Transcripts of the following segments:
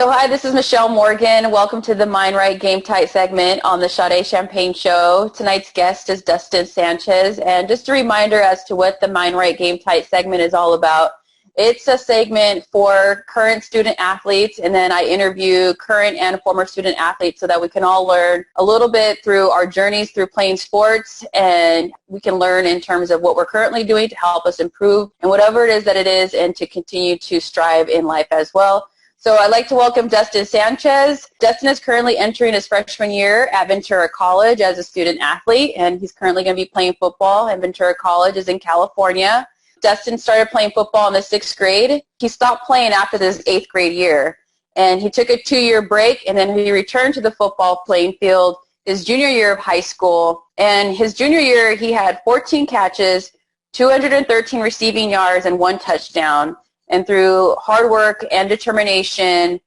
So hi, this is Michelle Morgan. Welcome to the Mind Right Game Tight segment on the Sade Champagne Show. Tonight's guest is Dustin Sanchez. And just a reminder as to what the Mind Right Game Tight segment is all about. It's a segment for current student athletes, and then I interview current and former student athletes so that we can all learn a little bit through our journeys through playing sports, and we can learn in terms of what we're currently doing to help us improve and whatever it is that it is, and to continue to strive in life as well. So I'd like to welcome Dustin Sanchez. Dustin is currently entering his freshman year at Ventura College as a student athlete, and he's currently going to be playing football, and Ventura College is in California. Dustin started playing football in the 6th grade. He stopped playing after this 8th grade year, and he took a 2-year break, and then he returned to the football playing field his junior year of high school. And his junior year, he had 14 catches, 213 receiving yards, and 1 touchdown. And through hard work and determination,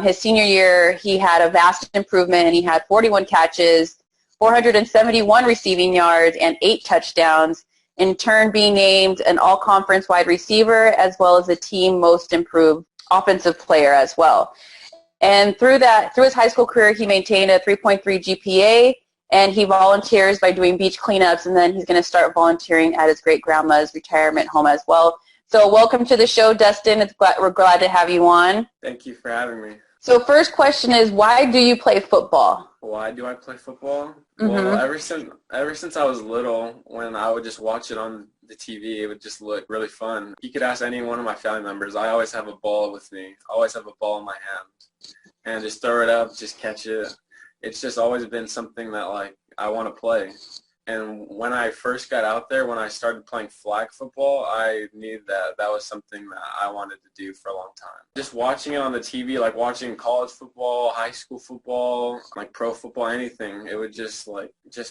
his senior year, he had a vast improvement, and he had 41 catches, 471 receiving yards, and 8 touchdowns, in turn being named an all-conference wide receiver as well as the team most improved offensive player as well. And through his high school career, he maintained a 3.3 GPA, and he volunteers by doing beach cleanups, and then he's going to start volunteering at his great-grandma's retirement home as well. So welcome to the show, Dustin. We're glad to have you on. Thank you for having me. So first question is, why do you play football? Why do I play football? Mm-hmm. Well, ever since I was little, when I would just watch it on the TV, it would just look really fun. You could ask any one of my family members. I always have a ball with me. I always have a ball in my hand. And just throw it up, just catch it. It's just always been something that, like, I want to play. And when I first got out there, when I started playing flag football, I knew that that was something that I wanted to do for a long time. Just watching it on the TV, like watching college football, high school football, like pro football, anything, it would just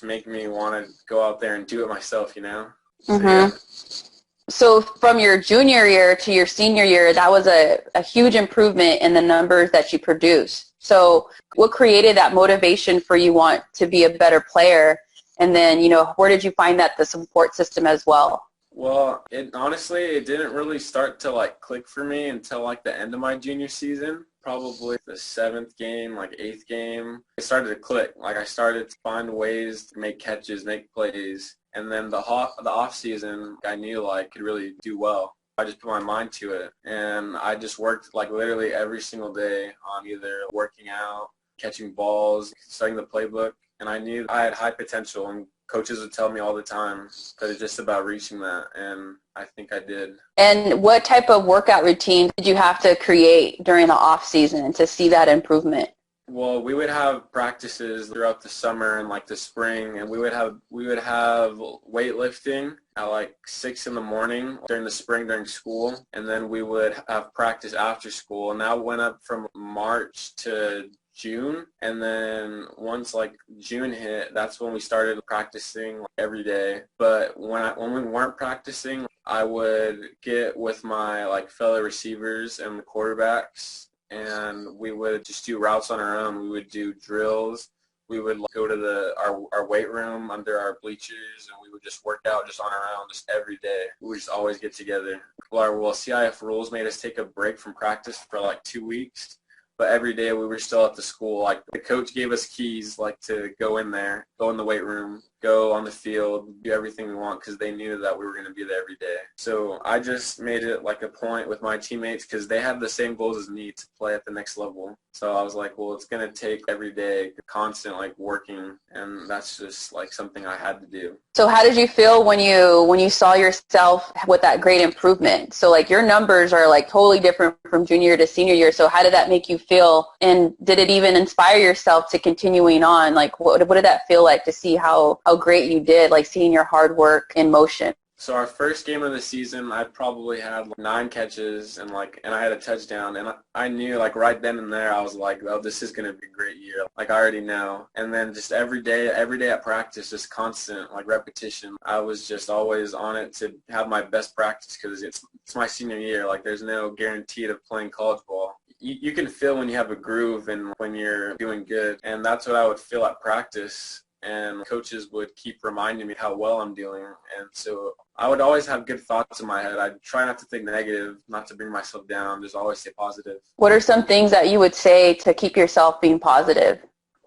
make me want to go out there and do it myself, you know? Mm-hmm. So, yeah. So from your junior year to your senior year, that was a huge improvement in the numbers that you produced. So what created that motivation for you want to be a better player? And then, where did you find the support system as well? Well, honestly, it didn't really start to, click for me until, the end of my junior season. Probably the 7th game, 8th game. It started to click. I started to find ways to make catches, make plays. And then the off season, I knew, I could really do well. I just put my mind to it. And I just worked, literally every single day on either working out, catching balls, studying the playbook. And I knew I had high potential, and coaches would tell me all the time that it's just about reaching that, and I think I did. And what type of workout routine did you have to create during the off season to see that improvement? Well, we would have practices throughout the summer and the spring, and we would have weightlifting at 6 in the morning during the spring during school, and then we would have practice after school, and that went up from March to June, and then once June hit, that's when we started practicing every day. But when we weren't practicing, I would get with my fellow receivers and the quarterbacks, and we would just do routes on our own. We would do drills. We would go to our weight room under our bleachers, and we would just work out just on our own, just every day. We would just always get together. Well, CIF rules made us take a break from practice for 2 weeks. But every day we were still at the school. The coach gave us keys, to go in there, go in the weight room, go on the field, do everything we want, because they knew that we were going to be there every day. So I just made it a point with my teammates, because they had the same goals as me to play at the next level. So I was like, well, it's going to take every day, constant working, and that's just something I had to do. So how did you feel when you saw yourself with that great improvement? So your numbers are totally different from junior to senior year. So how did that make you feel? And did it even inspire yourself to continuing on? What did that feel like to see how great you did, seeing your hard work in motion? So our first game of the season, I probably had 9 catches and I had a touchdown, and I knew right then and there I was oh, this is going to be a great year. I already know. And then just every day at practice, just constant repetition. I was just always on it to have my best practice, because it's my senior year. There's no guarantee of playing college ball. You can feel when you have a groove and when you're doing good, and that's what I would feel at practice. and coaches would keep reminding me how well I'm doing. And so I would always have good thoughts in my head. I'd try not to think negative, not to bring myself down, just always stay positive. What are some things that you would say to keep yourself being positive?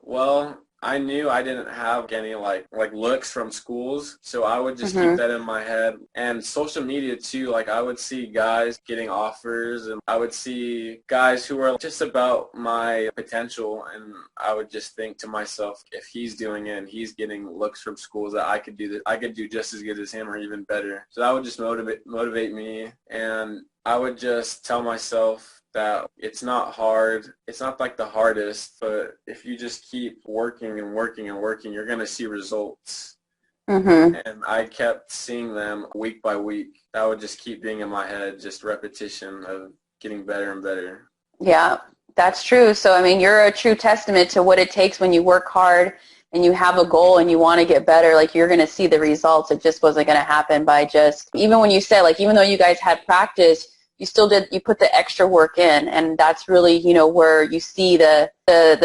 Well, I knew I didn't have any like looks from schools, so I would just keep that in my head. And social media too, like I would see guys getting offers, and I would see guys who were just about my potential, and I would just think to myself, if he's doing it and he's getting looks from schools, that I could do this, I could do just as good as him or even better. So that would just motivate me, and I would just tell myself that it's not hard. It's not like the hardest, but if you just keep working and working and working, you're going to see results. And I kept seeing them week by week. That would just keep being in my head, just repetition of getting better and better. Yeah, that's true. So, I mean, you're a true testament to what it takes when you work hard and you have a goal and you want to get better. Like, you're going to see the results. It just wasn't going to happen by just, even when you said, like, even though you guys had practice, you put the extra work in, and that's really, where you see the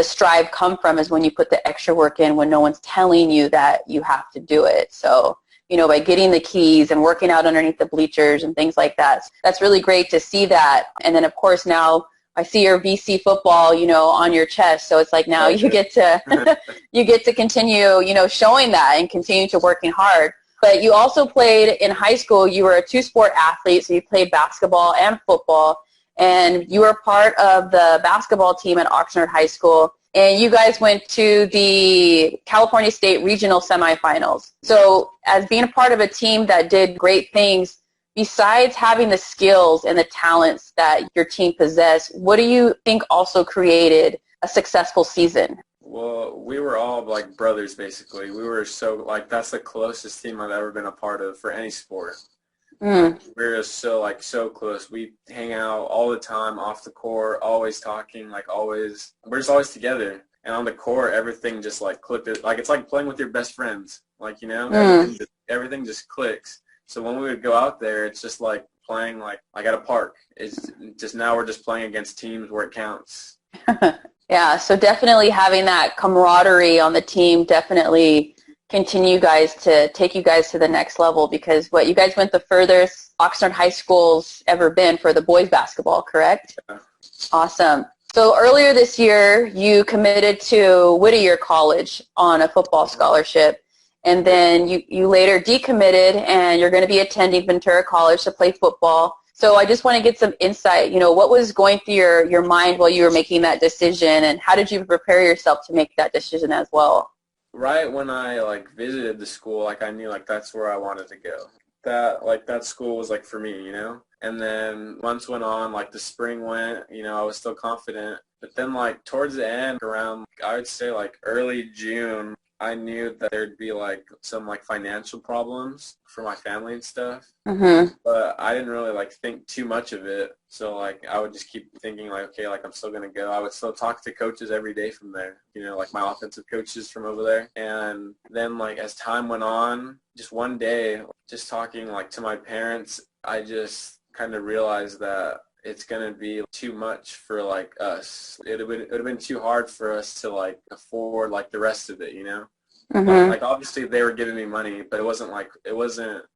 strive come from, is when you put the extra work in, when no one's telling you that you have to do it. So, by getting the keys and working out underneath the bleachers and things like that, that's really great to see that. And then, of course, now I see your VC football, on your chest. So it's like now you get to you get to continue, showing that and continue to working hard. But you also played in high school. You were a two-sport athlete, so you played basketball and football. And you were part of the basketball team at Oxnard High School. And you guys went to the California State Regional Semifinals. So as being a part of a team that did great things, besides having the skills and the talents that your team possessed, what do you think also created a successful season? Well, we were all like brothers, basically. We were that's the closest team I've ever been a part of for any sport. We were so close. We hang out all the time off the court, always talking, always. We're just always together. And on the court, everything just clicked. Like, it's like playing with your best friends. Everything just clicks. So when we would go out there, it's just like playing like at a park. It's just, now we're just playing against teams where it counts. Yeah, so definitely having that camaraderie on the team definitely take you guys to the next level, because you guys went the furthest Oxnard High School's ever been for the boys basketball, correct? Yeah. Awesome. So earlier this year, you committed to Whittier College on a football scholarship, and then you later decommitted, and you're going to be attending Ventura College to play football. So I just want to get some insight, what was going through your mind while you were making that decision, and how did you prepare yourself to make that decision as well? Right when I visited the school, I knew that's where I wanted to go. That school was for me, And then months went on, the spring went, I was still confident. But then towards the end, around I would say early June, I knew that there'd be some financial problems for my family and stuff. But I didn't really think too much of it. So I would just keep thinking okay, I'm still gonna go. I would still talk to coaches every day from there, my offensive coaches from over there. And then as time went on, just one day, just talking to my parents, I just kind of realized that it's going to be too much for us. It would have been too hard for us to afford the rest of it, Obviously they were giving me money, but it wasn't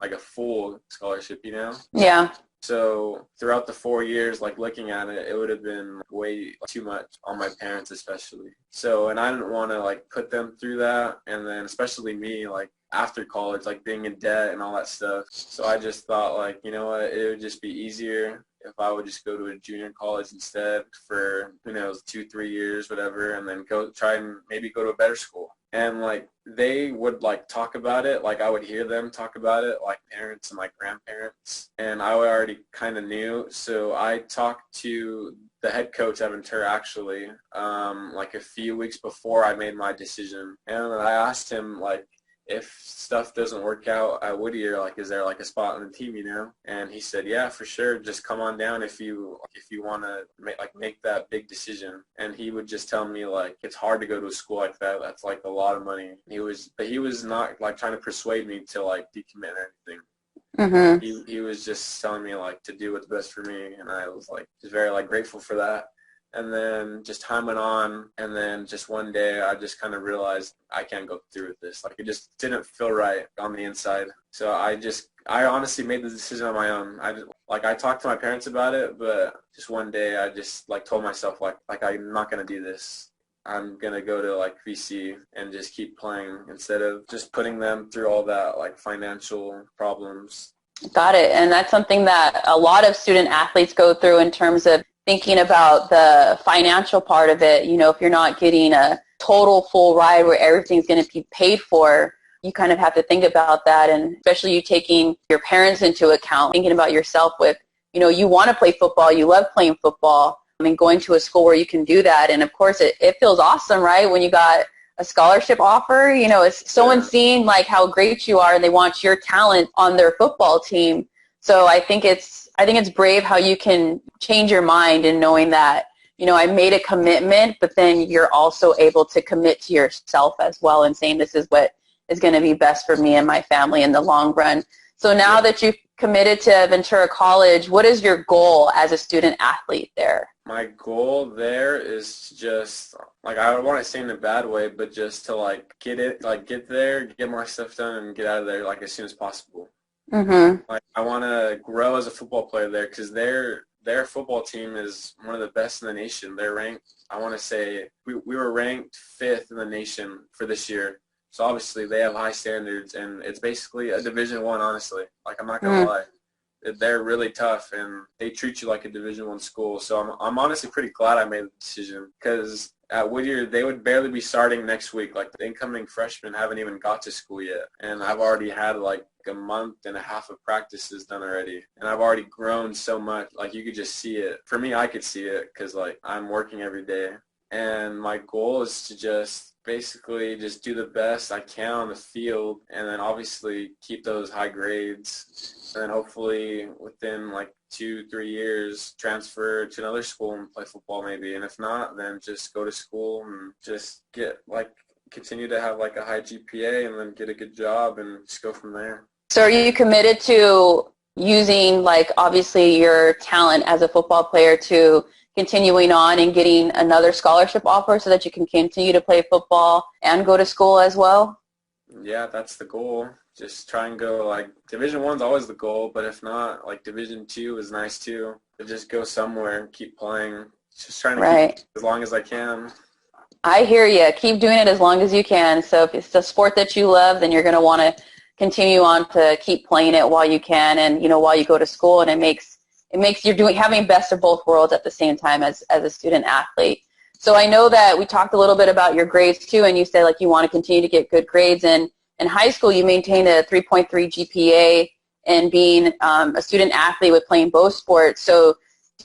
a full scholarship, Yeah. So throughout the 4 years, looking at it, it would have been way too much on my parents especially. So, and I didn't want to put them through that, and then especially me after college, being in debt and all that stuff. So I just thought you know what, it would just be easier if I would just go to a junior college instead for 2-3 years, whatever, and then try and maybe go to a better school. And they would talk about it, I would hear them talk about it, parents and grandparents, and I already kind of knew. So I talked to the head coach at Ventura actually, a few weeks before I made my decision, and I asked him if stuff doesn't work out at Whittier, is there a spot on the team, And he said, yeah, for sure. Just come on down if you want to make that big decision. And he would just tell me it's hard to go to a school like that. That's a lot of money. He was not trying to persuade me to decommit or anything. He was just telling me to do what's best for me, and I was just very grateful for that. And then just time went on, and then just one day I just kind of realized I can't go through with this. Like, it just didn't feel right on the inside. So I honestly made the decision on my own. I talked to my parents about it, but just one day I just like told myself like I'm not going to do this. I'm going to go to like VC and just keep playing instead of just putting them through all that like financial problems. Got it. And that's something that a lot of student athletes go through in terms of thinking about the financial part of it. You know, if you're not getting a total full ride where everything's going to be paid for, you kind of have to think about that. And especially you taking your parents into account, thinking about yourself with, you know, you want to play football, you love playing football, I mean, going to a school where you can do that. And of course it feels awesome, right? When you got a scholarship offer, you know, it's someone seeing like how great you are and they want your talent on their football team. So I think it's brave how you can change your mind in knowing that, you know, I made a commitment, but then you're also able to commit to yourself as well and saying this is what is going to be best for me and my family in the long run. So now that you've committed to Ventura College, what is your goal as a student athlete there? My goal there is just, like, I don't want to say in a bad way, but just to, like, get there, get more stuff done, and get out of there, like, as soon as possible. Mm-hmm. Like, I want to grow as a football player there because their football team is one of the best in the nation. They're ranked, I want to say, we were ranked 5th in the nation for this year. So, obviously, they have high standards, and it's basically a Division I, honestly. Like, I'm not going to lie. They're really tough, and they treat you like a Division I school. So I'm honestly pretty glad I made the decision because at Whittier, they would barely be starting next week. Like, the incoming freshmen haven't even got to school yet, and I've already had, like, a month and a half of practices done already, and I've already grown so much. Like, you could just see it. For me, I could see it because, like, I'm working every day, and my goal is to just basically just do the best I can on the field and then obviously keep those high grades and then hopefully within like 2-3 years transfer to another school and play football maybe, and if not then just go to school and just get like continue to have like a high GPA and then get a good job and just go from there. So are you committed to using like obviously your talent as a football player to continuing on and getting another scholarship offer so that you can continue to play football and go to school as well? Yeah, that's the goal. Just try and go, like, Division I's always the goal, but if not, like, Division II is nice too. To just go somewhere and keep playing. Just trying to keep as long as I can. I hear you. Keep doing it as long as you can. So if it's a sport that you love, then you're going to want to continue on to keep playing it while you can and, you know, while you go to school, and it makes you're having best of both worlds at the same time as a student athlete. So I know that we talked a little bit about your grades too, and you said like you want to continue to get good grades. And in high school, you maintained a 3.3 GPA and being a student athlete with playing both sports. So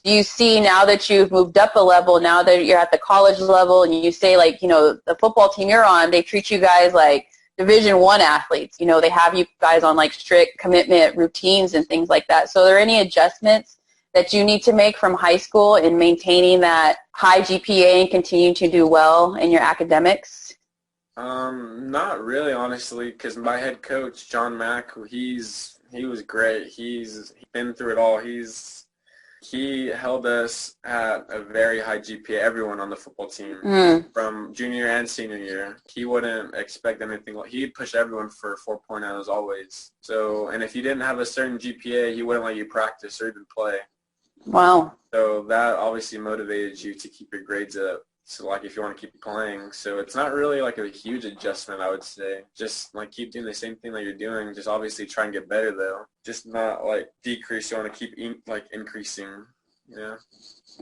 do you see now that you've moved up a level, now that you're at the college level, and you say like, you know, the football team you're on, they treat you guys like Division I athletes. You know, they have you guys on like strict commitment routines and things like that. So are there any adjustments that you need to make from high school in maintaining that high GPA and continuing to do well in your academics? Not really, honestly, because my head coach, John Mack, he was great. He's been through it all. He held us at a very high GPA, everyone on the football team, from junior and senior year. He wouldn't expect anything. He'd push everyone for 4.0s always. So, and if you didn't have a certain GPA, he wouldn't let you practice or even play. Wow. So that obviously motivated you to keep your grades up. So, like, if you want to keep playing. So it's not really, like, a huge adjustment, I would say. Just, like, keep doing the same thing that you're doing. Just obviously try and get better, though. Just not, like, decrease. You want to keep, increasing, yeah.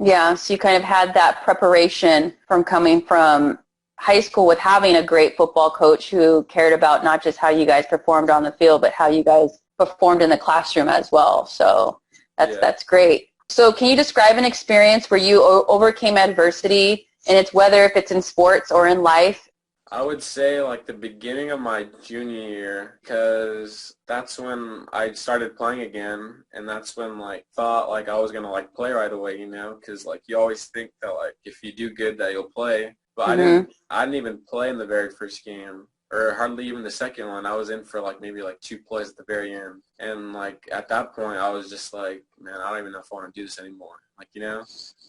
Yeah, so you kind of had that preparation from coming from high school with having a great football coach who cared about not just how you guys performed on the field, but how you guys performed in the classroom as well. So that's great. So can you describe an experience where you overcame adversity, and it's whether if it's in sports or in life? I would say like the beginning of my junior year, because that's when I started playing again, and that's when like thought like I was gonna like play right away, you know, because like you always think that like if you do good that you'll play, but I didn't even play in the very first game. Or hardly even the second one. I was in for like maybe like 2 plays at the very end. And like at that point I was just like, man, I don't even know if I want to do this anymore. like,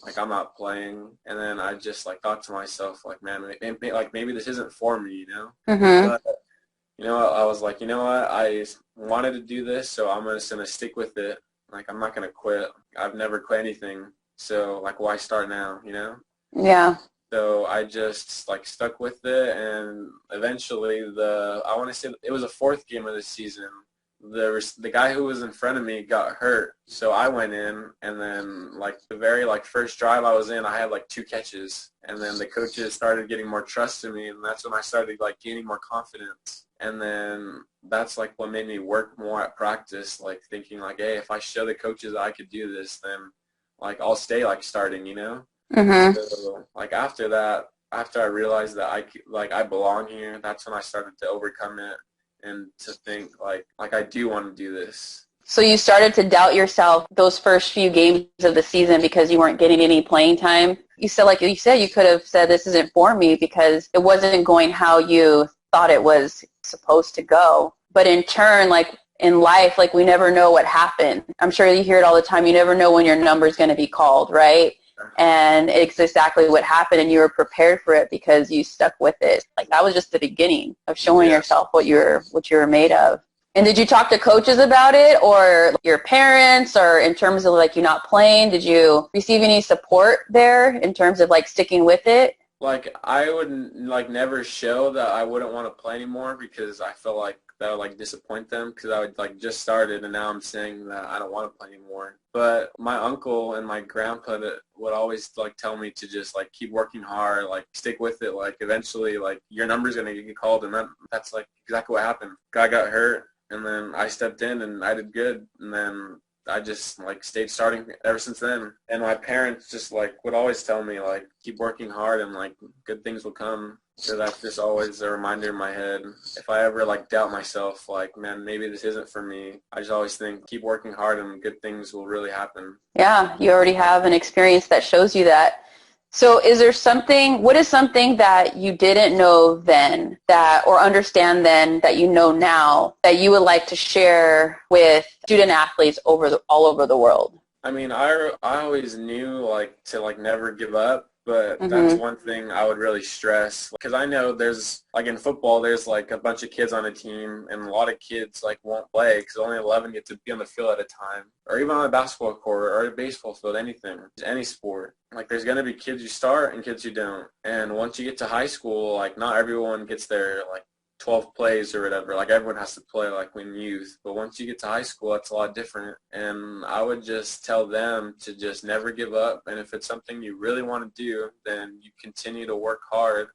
like I'm not playing. And then I just like thought to myself, like, man, like maybe this isn't for me, Mm-hmm. But I was like, you know what, I wanted to do this, so I'm just gonna stick with it. Like, I'm not gonna quit. I've never quit anything, so like, why start now, Yeah. So I just like stuck with it, and eventually I want to say it was the fourth game of the season. The guy who was in front of me got hurt, so I went in, and then like the very like first drive I was in, I had like 2 catches, and then the coaches started getting more trust in me, and that's when I started like gaining more confidence. And then that's like what made me work more at practice, like thinking like, hey, if I show the coaches I could do this, then like I'll stay like starting. Mm-hmm. So like after that, after I realized that I belong here, that's when I started to overcome it and to think like I do want to do this. So you started to doubt yourself those first few games of the season because you weren't getting any playing time. You said, like you said, you could have said this isn't for me because it wasn't going how you thought it was supposed to go. But in turn, like in life, like we never know what happened. I'm sure you hear it all the time. You never know when your number is going to be called, right? And it's exactly what happened, and you were prepared for it because you stuck with it. Like that was just the beginning of showing yourself what you were made of. And did you talk to coaches about it, or your parents, or in terms of like you not playing? Did you receive any support there in terms of like sticking with it? Like I would like never show that I wouldn't want to play anymore because I felt like that would like disappoint them because I would like just started and now I'm saying that I don't want to play anymore. But my uncle and my grandpa that would always like tell me to just like keep working hard, like stick with it. Like eventually like your number's going to get called, and that's like exactly what happened. Guy got hurt and then I stepped in and I did good, and then I just like stayed starting ever since then. And my parents just like would always tell me like keep working hard and like good things will come. So that's just always a reminder in my head. If I ever like doubt myself, like man, maybe this isn't for me, I just always think keep working hard and good things will really happen. Yeah, you already have an experience that shows you that. So what is something that you didn't know then or understand then that you know now that you would like to share with student athletes all over the world? I mean, I always knew like to like never give up, but that's Mm-hmm. one thing I would really stress because I know there's like in football there's like a bunch of kids on a team and a lot of kids like won't play because only 11 get to be on the field at a time, or even on a basketball court or a baseball field, anything, any sport. Like there's gonna be kids you start and kids you don't, and once you get to high school, like not everyone gets their like 12 plays or whatever. Like everyone has to play like when youth, but once you get to high school, that's a lot different. And I would just tell them to just never give up. And if it's something you really want to do, then you continue to work hard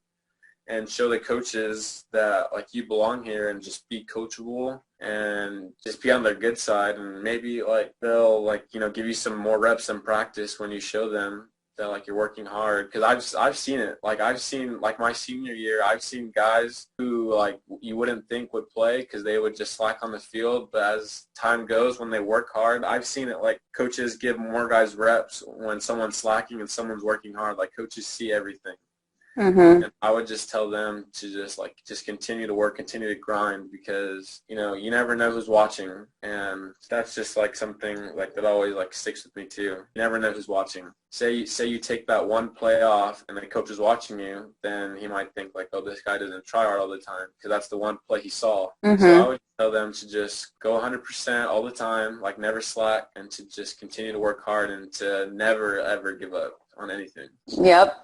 and show the coaches that like you belong here, and just be coachable and just be on their good side. And maybe like they'll like, give you some more reps in practice when you show them that like you're working hard, because I've seen it. Like I've seen like my senior year, I've seen guys who like you wouldn't think would play because they would just slack on the field, but as time goes, when they work hard, I've seen it. Like coaches give more guys reps when someone's slacking and someone's working hard. Like coaches see everything. Mm-hmm. And I would just tell them to just continue to work, continue to grind, because you never know who's watching, and that's just like something like that always like sticks with me too. You never know who's watching. Say you take that one play off, and the coach is watching you, then he might think like, oh, this guy doesn't try hard all the time because that's the one play he saw. Mm-hmm. So I would tell them to just go 100% all the time, like never slack, and to just continue to work hard and to never ever give up on anything. Yep.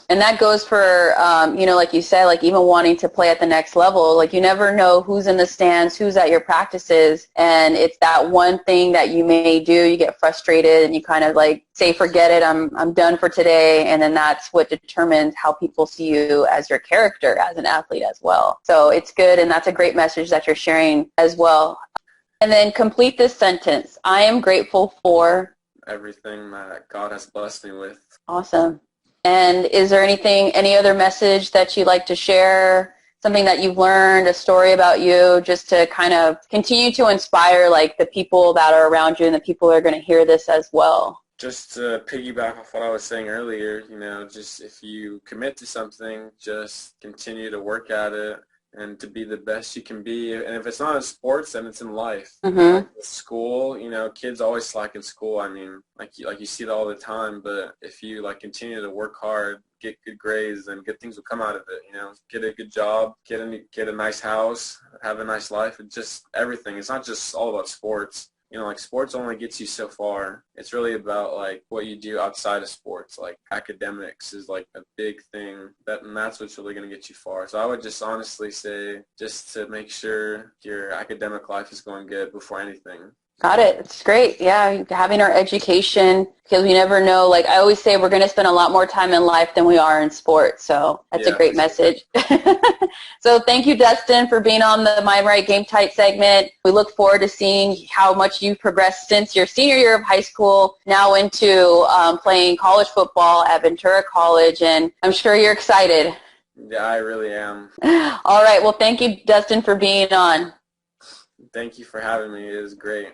And that goes for, like you said, like even wanting to play at the next level. Like you never know who's in the stands, who's at your practices, and it's that one thing that you may do. You get frustrated and you kind of like say, forget it, I'm done for today. And then that's what determines how people see you as your character as an athlete as well. So it's good, and that's a great message that you're sharing as well. And then complete this sentence. I am grateful for everything that God has blessed me with. Awesome. And is there any other message that you'd like to share, something that you've learned, a story about you, just to kind of continue to inspire like the people that are around you and the people who are going to hear this as well? Just to piggyback off what I was saying earlier, just if you commit to something, just continue to work at it and to be the best you can be. And if it's not in sports, then it's in life. Mm-hmm. Like school, kids always slack in school. I mean, you see it all the time. But if you continue to work hard, get good grades, then good things will come out of it. Get a good job, get a nice house, have a nice life. It's just everything. It's not just all about sports. Sports only gets you so far. It's really about what you do outside of sports. Academics is a big thing, and that's what's really going to get you far. So I would just honestly say just to make sure your academic life is going good before anything. Got it. It's great. Yeah, having our education, because we never know. I always say, we're going to spend a lot more time in life than we are in sports. So that's a great message. So thank you, Dustin, for being on the Mind Right Game Tight segment. We look forward to seeing how much you've progressed since your senior year of high school, now into playing college football at Ventura College, and I'm sure you're excited. Yeah, I really am. All right. Well, thank you, Dustin, for being on. Thank you for having me. It was great.